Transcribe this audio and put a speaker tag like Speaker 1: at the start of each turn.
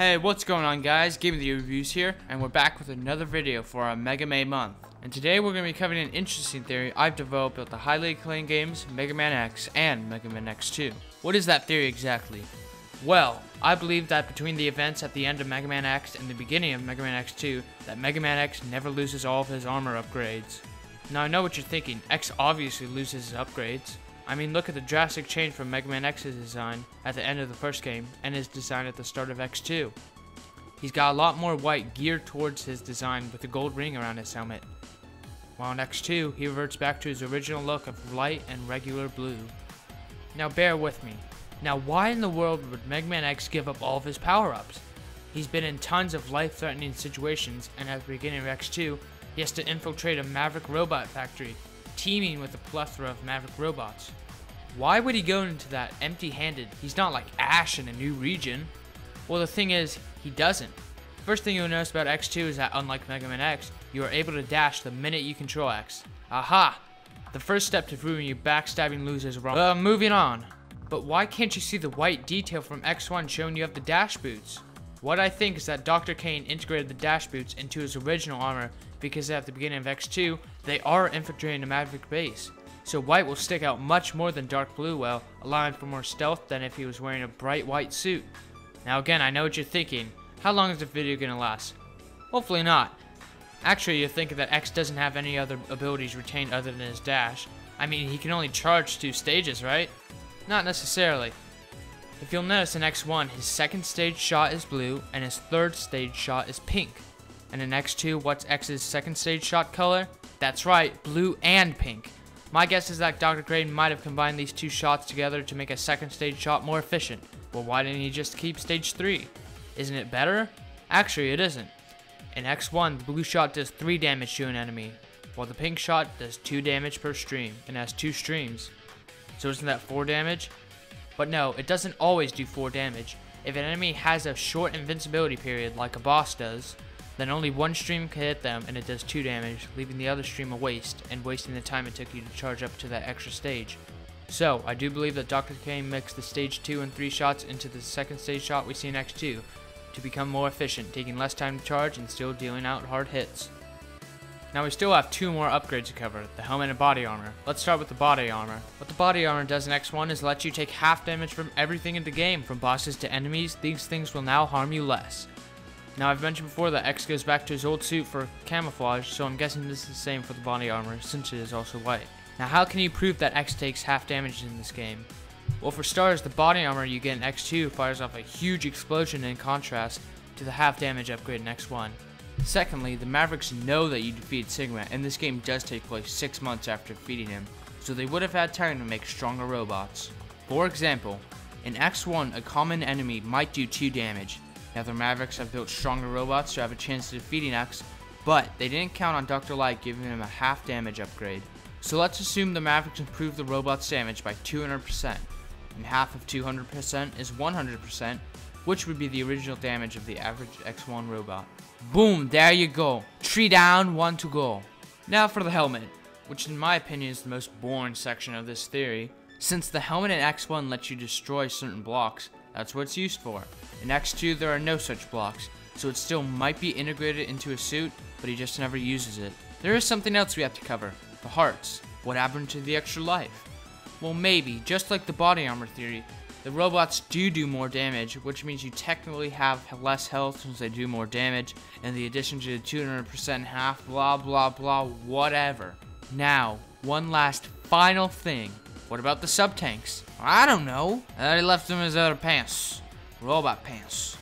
Speaker 1: Hey, what's going on guys? Gameoftheyearreviews here, and we're back with another video for our Mega May month. And today we're going to be covering an interesting theory I've developed with the highly acclaimed games Mega Man X and Mega Man X2. What is that theory exactly? Well, I believe that between the events at the end of Mega Man X and the beginning of Mega Man X2, that Mega Man X never loses all of his armor upgrades. Now I know what you're thinking, X obviously loses his upgrades. I mean, look at the drastic change from Mega Man X's design at the end of the first game and his design at the start of X2. He's got a lot more white geared towards his design with a gold ring around his helmet. While in X2, he reverts back to his original look of light and regular blue. Now bear with me. Now why in the world would Mega Man X give up all of his power-ups? He's been in tons of life-threatening situations, and at the beginning of X2, he has to infiltrate a Maverick robot factory, teeming with a plethora of Maverick robots. Why would he go into that empty-handed? He's not like Ash in a new region. Well, the thing is, he doesn't. First thing you'll notice about X2 is that unlike Mega Man X, you are able to dash the minute you control X. Aha! The first step to proving you backstabbing losers wrong. Moving on. But why can't you see the white detail from X1 showing you have the dash boots? What I think is that Dr. Kane integrated the dash boots into his original armor because at the beginning of X2, they are infiltrating a Maverick base. So white will stick out much more than dark blue will, allowing for more stealth than if he was wearing a bright white suit. Now again, I know what you're thinking. How long is the video gonna last? Hopefully not. Actually, you're thinking that X doesn't have any other abilities retained other than his dash. I mean, he can only charge 2 stages, right? Not necessarily. If you'll notice in X1, his second stage shot is blue, and his third stage shot is pink. And in X2, what's X's second stage shot color? That's right, blue and pink. My guess is that Dr. Kane might have combined these 2 shots together to make a second stage shot more efficient. Well, why didn't he just keep stage 3? Isn't it better? Actually, it isn't. In X1, the blue shot does 3 damage to an enemy, while the pink shot does 2 damage per stream, and has 2 streams. So isn't that 4 damage? But no, it doesn't always do 4 damage. If an enemy has a short invincibility period, like a boss does, then only 1 stream can hit them and it does 2 damage, leaving the other stream a waste, and wasting the time it took you to charge up to that extra stage. So, I do believe that Dr. Kane mixed the stage 2 and 3 shots into the second stage shot we see in X2, to become more efficient, taking less time to charge and still dealing out hard hits. Now we still have 2 more upgrades to cover, the helmet and body armor. Let's start with the body armor. What the body armor does in X1 is let you take half damage from everything in the game, from bosses to enemies. These things will now harm you less. Now I've mentioned before that X goes back to his old suit for camouflage, so I'm guessing this is the same for the body armor, since it is also white. Now how can you prove that X takes half damage in this game? Well, for starters, the body armor you get in X2 fires off a huge explosion in contrast to the half damage upgrade in X1. Secondly, the Mavericks know that you defeated Sigma, and this game does take place 6 months after defeating him, so they would have had time to make stronger robots. For example, in X1, a common enemy might do 2 damage. Now the Mavericks have built stronger robots to have a chance of defeating X, but they didn't count on Dr. Light giving him a half damage upgrade. So let's assume the Mavericks improved the robot's damage by 200%, and half of 200% is 100%, which would be the original damage of the average X1 robot. Boom, there you go. 3 down, 1 to go. Now for the helmet, which in my opinion is the most boring section of this theory. Since the helmet in X1 lets you destroy certain blocks, that's what it's used for. In X2 there are no such blocks, so it still might be integrated into a suit, but he just never uses it. There is something else we have to cover, the hearts. What happened to the extra life? Well, maybe, just like the body armor theory, the robots do more damage, which means you technically have less health since they do more damage, and the addition to the 200% half, blah blah blah, whatever. Now, one last final thing. What about the sub-tanks? I don't know. I left them in his other pants. Robot pants.